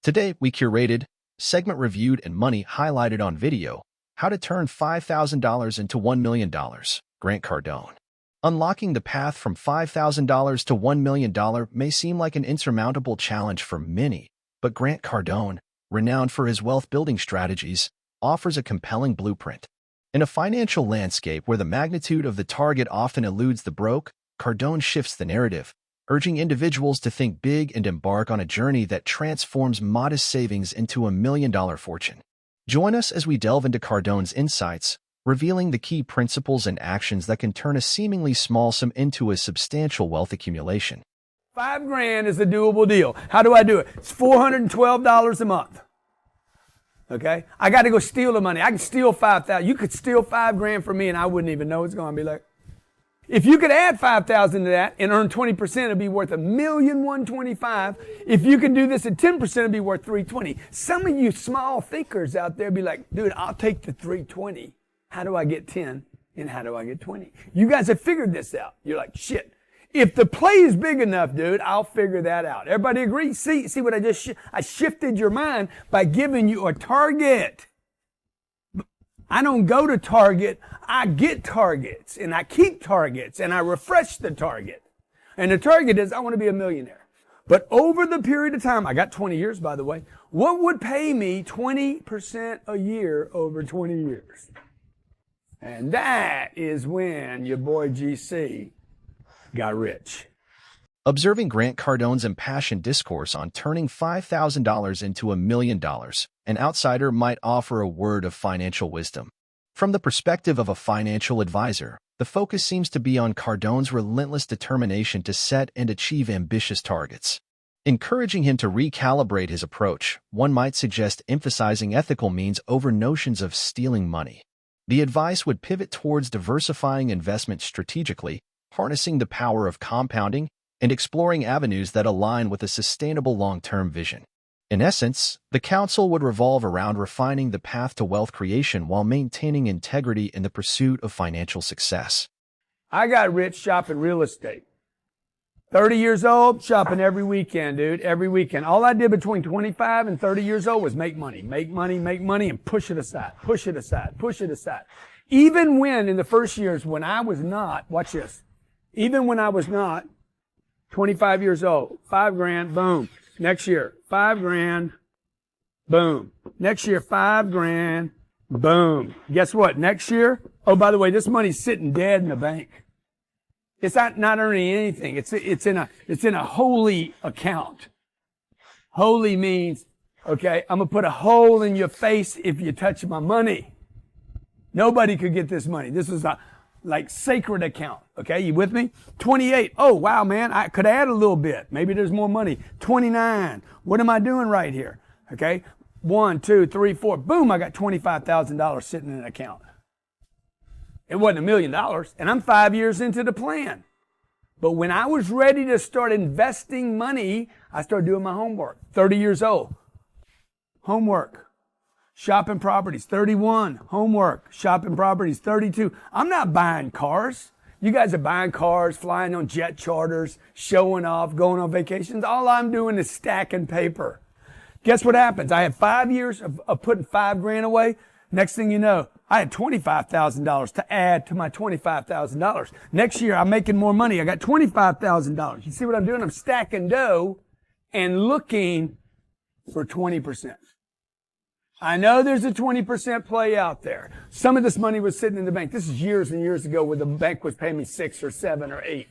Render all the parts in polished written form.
Today, we curated, segment reviewed, and money highlighted on video, how to turn $5,000 into $1 million, Grant Cardone. Unlocking the path from $5,000 to $1 million may seem like an insurmountable challenge for many, but Grant Cardone, renowned for his wealth-building strategies, offers a compelling blueprint. In a financial landscape where the magnitude of the target often eludes the broke, Cardone shifts the narrative, urging individuals to think big and embark on a journey that transforms modest savings into a million-dollar fortune. Join us as we delve into Cardone's insights, revealing the key principles and actions that can turn a seemingly small sum into a substantial wealth accumulation. $5,000 is a doable deal. How do I do it? It's $412 a month. Okay? I got to go steal the money. I can steal $5,000. You could steal $5,000 from me and I wouldn't even know it's going to be like. If you could add $5,000 to that and earn 20%, it'd be worth $1,125,000. If you can do this at 10%, it'd be worth $320,000. Some of you small thinkers out there be like, dude, I'll take the $320,000. How do I get 10? And how do I get 20? You guys have figured this out. You're like, shit. If the play is big enough, dude, I'll figure that out. Everybody agree? See what I shifted your mind by giving you a target. I don't go to Target. I get targets and I keep targets and I refresh the target. And the target is I want to be a millionaire. But over the period of time, I got 20 years, by the way, what would pay me 20% a year over 20 years? And that is when your boy GC got rich. Observing Grant Cardone's impassioned discourse on turning $5,000 into $1 million, an outsider might offer a word of financial wisdom. From the perspective of a financial advisor, the focus seems to be on Cardone's relentless determination to set and achieve ambitious targets. Encouraging him to recalibrate his approach, one might suggest emphasizing ethical means over notions of stealing money. The advice would pivot towards diversifying investments strategically, harnessing the power of compounding, and exploring avenues that align with a sustainable long-term vision. In essence, the counsel would revolve around refining the path to wealth creation while maintaining integrity in the pursuit of financial success. I got rich shopping real estate. 30 years old, shopping every weekend, dude, every weekend. All I did between 25 and 30 years old was make money, and push it aside. Even when in the first years when I was not, watch this, even when I was not 25 years old, $5,000, boom. Next year, $5,000, boom. Next year, $5,000, boom. Guess what? Next year, oh, by the way, this money's sitting dead in the bank. It's not earning anything. It's in a holy account. Holy means, okay, I'm gonna put a hole in your face if you touch my money. Nobody could get this money. This is a like sacred account. Okay, you with me? 28. Oh, wow, man, I could add a little bit. Maybe there's more money. 29. What am I doing right here? Okay, 1, 2, 3, 4. Boom, I got $25,000 sitting in an account. It wasn't $1 million, and I'm 5 years into the plan. But when I was ready to start investing money, I started doing my homework. 30 years old. Homework. Shopping properties, 31. Homework, shopping properties, 32. I'm not buying cars. You guys are buying cars, flying on jet charters, showing off, going on vacations. All I'm doing is stacking paper. Guess what happens? I had 5 years of putting $5,000 away. Next thing you know, I had $25,000 to add to my $25,000. Next year, I'm making more money. I got $25,000. You see what I'm doing? I'm stacking dough and looking for 20%. I know there's a 20% play out there. Some of this money was sitting in the bank. This is years and years ago where the bank was paying me 6 or 7 or 8.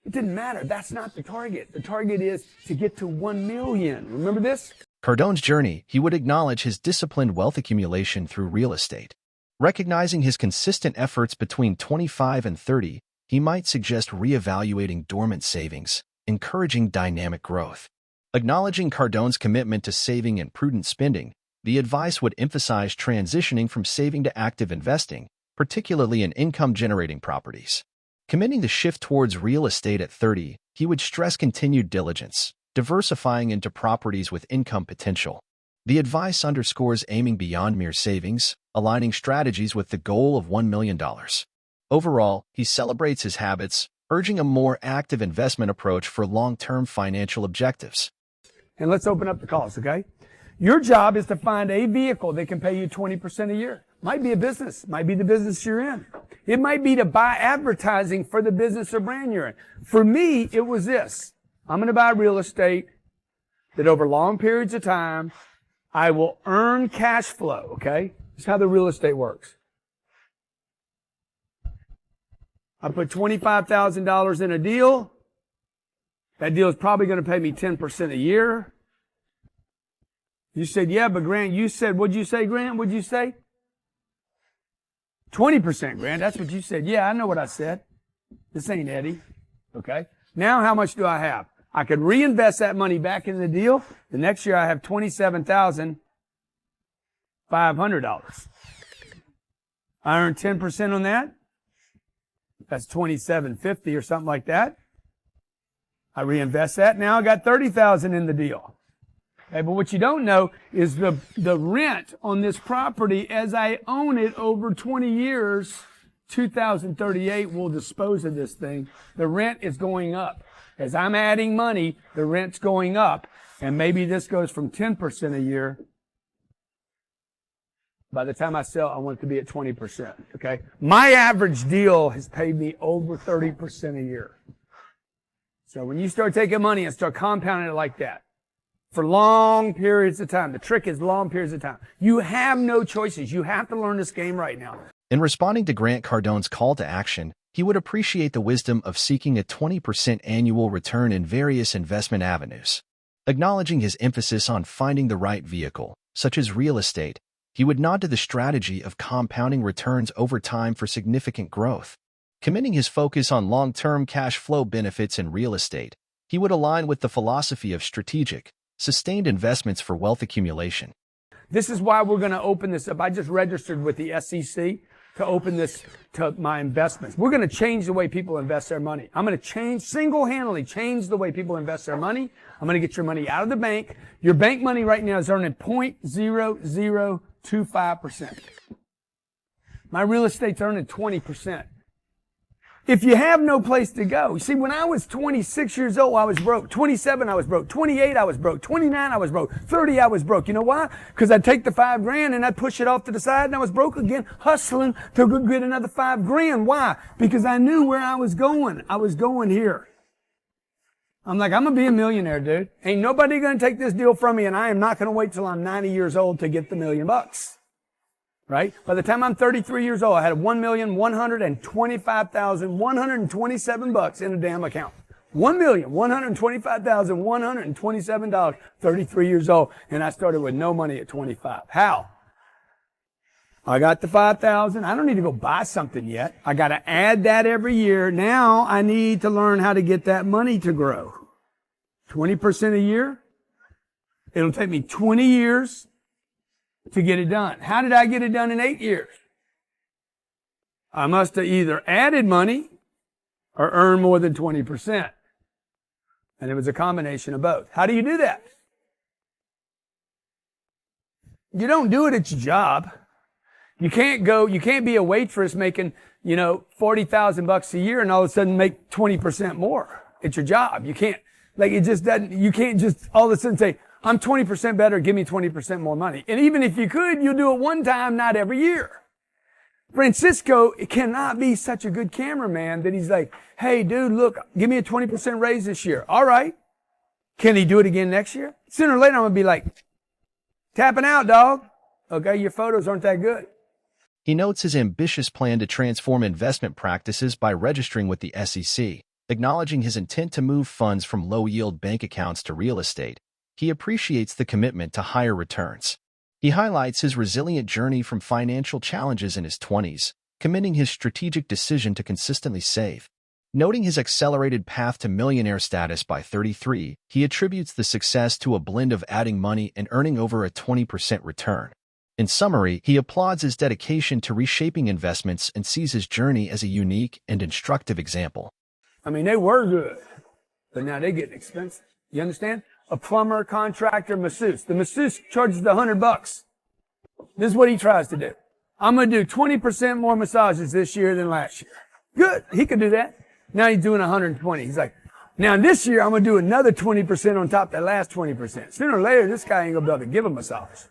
It didn't matter. That's not the target. The target is to get to 1 million. Remember this? Cardone's journey, he would acknowledge his disciplined wealth accumulation through real estate. Recognizing his consistent efforts between 25 and 30, he might suggest reevaluating dormant savings, encouraging dynamic growth. Acknowledging Cardone's commitment to saving and prudent spending, the advice would emphasize transitioning from saving to active investing, particularly in income-generating properties. Commending the shift towards real estate at 30, he would stress continued diligence, diversifying into properties with income potential. The advice underscores aiming beyond mere savings, aligning strategies with the goal of $1 million. Overall, he celebrates his habits, urging a more active investment approach for long-term financial objectives. And let's open up the calls, okay? Your job is to find a vehicle that can pay you 20% a year. Might be a business. Might be the business you're in. It might be to buy advertising for the business or brand you're in. For me, it was this. I'm going to buy real estate that over long periods of time, I will earn cash flow, okay? That's how the real estate works. I put $25,000 in a deal. That deal is probably going to pay me 10% a year. You said, yeah, but Grant, you said, what'd you say, Grant? What'd you say? 20%, Grant. That's what you said. Yeah, I know what I said. This ain't Eddie. Okay? Now how much do I have? I could reinvest that money back in the deal. The next year I have $27,500. I earn 10% on that. That's $27.50 or something like that. I reinvest that. Now I got $30,000 in the deal. Okay, but what you don't know is the rent on this property as I own it over 20 years, 2038 will dispose of this thing. The rent is going up. As I'm adding money, the rent's going up. And maybe this goes from 10% a year. By the time I sell, I want it to be at 20%. Okay? My average deal has paid me over 30% a year. So when you start taking money and start compounding it like that, for long periods of time, the trick is long periods of time. You have no choices. You have to learn this game right now. In responding to Grant Cardone's call to action, he would appreciate the wisdom of seeking a 20% annual return in various investment avenues. Acknowledging his emphasis on finding the right vehicle, such as real estate, he would nod to the strategy of compounding returns over time for significant growth. Commending his focus on long-term cash flow benefits in real estate, he would align with the philosophy of strategic, sustained investments for wealth accumulation. This is why we're going to open this up. I just registered with the SEC to open this to my investments. We're going to change the way people invest their money. I'm going to single-handedly change the way people invest their money. I'm going to get your money out of the bank. Your bank money right now is earning 0.0025%. My real estate's earning 20%. If you have no place to go, you see, when I was 26 years old, I was broke. 27, I was broke. 28, I was broke. 29, I was broke. 30, I was broke. You know why? Because I'd take the $5,000 and I'd push it off to the side and I was broke again, hustling to go get another $5,000. Why? Because I knew where I was going. I was going here. I'm like, I'm going to be a millionaire, dude. Ain't nobody going to take this deal from me, and I am not going to wait till I'm 90 years old to get the $1 million. Right? By the time I'm 33 years old, I had $1,125,127 in a damn account. $1,125,127, 33 years old, and I started with no money at 25. How? I got the $5,000. I don't need to go buy something yet. I got to add that every year. Now I need to learn how to get that money to grow. 20% a year. It'll take me 20 years to get it done. How did I get it done in 8 years? I must have either added money or earned more than 20%. And it was a combination of both. How do you do that? You don't do it at your job. You can't be a waitress making, $40,000 a year and all of a sudden make 20% more at your job. You can't, you can't just all of a sudden say, I'm 20% better, give me 20% more money. And even if you could, you'll do it one time, not every year. Francisco cannot be such a good cameraman that he's like, hey, dude, look, give me a 20% raise this year. All right. Can he do it again next year? Sooner or later, I'm going to be like, tapping out, dog. Okay, your photos aren't that good. He notes his ambitious plan to transform investment practices by registering with the SEC, acknowledging his intent to move funds from low-yield bank accounts to real estate. He appreciates the commitment to higher returns. He highlights his resilient journey from financial challenges in his 20s, commending his strategic decision to consistently save. Noting his accelerated path to millionaire status by 33, he attributes the success to a blend of adding money and earning over a 20% return. In summary, he applauds his dedication to reshaping investments and sees his journey as a unique and instructive example. I mean, they were good, but now they're getting expensive. You understand? A plumber, contractor, masseuse. The masseuse charges the $100. This is what he tries to do. I'm going to do 20% more massages this year than last year. Good. He could do that. Now he's doing 120. He's like, Now this year, I'm going to do another 20% on top of that last 20%. Sooner or later, this guy ain't going to be able to give a massage.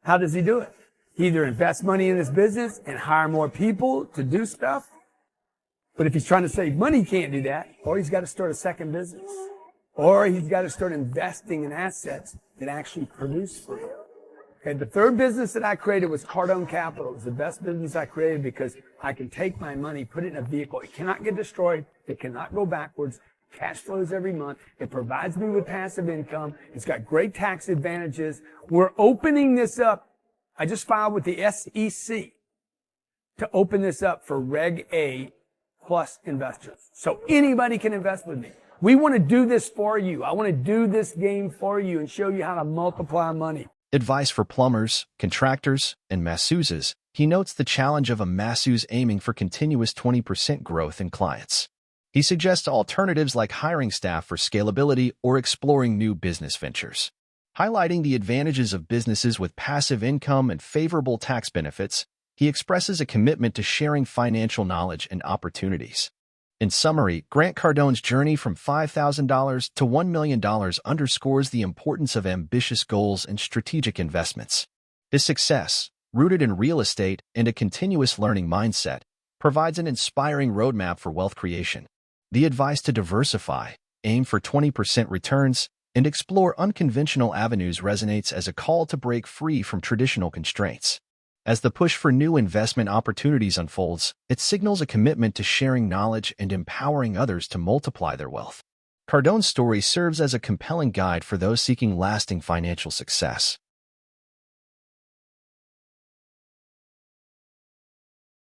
How does he do it? He either invests money in his business and hire more people to do stuff. But if he's trying to save money, he can't do that. Or he's got to start a second business. Or he's got to start investing in assets that actually produce for him. Okay, the third business that I created was Cardone Capital. It was the best business I created because I can take my money, put it in a vehicle. It cannot get destroyed. It cannot go backwards. Cash flows every month. It provides me with passive income. It's got great tax advantages. We're opening this up. I just filed with the SEC to open this up for Reg A plus investors. So anybody can invest with me. We want to do this for you. I want to do this game for you and show you how to multiply money. Advice for plumbers, contractors, and masseuses. He notes the challenge of a masseuse aiming for continuous 20% growth in clients. He suggests alternatives like hiring staff for scalability or exploring new business ventures. Highlighting the advantages of businesses with passive income and favorable tax benefits, he expresses a commitment to sharing financial knowledge and opportunities. In summary, Grant Cardone's journey from $5,000 to $1 million underscores the importance of ambitious goals and strategic investments. His success, rooted in real estate and a continuous learning mindset, provides an inspiring roadmap for wealth creation. The advice to diversify, aim for 20% returns, and explore unconventional avenues resonates as a call to break free from traditional constraints. As the push for new investment opportunities unfolds, it signals a commitment to sharing knowledge and empowering others to multiply their wealth. Cardone's story serves as a compelling guide for those seeking lasting financial success.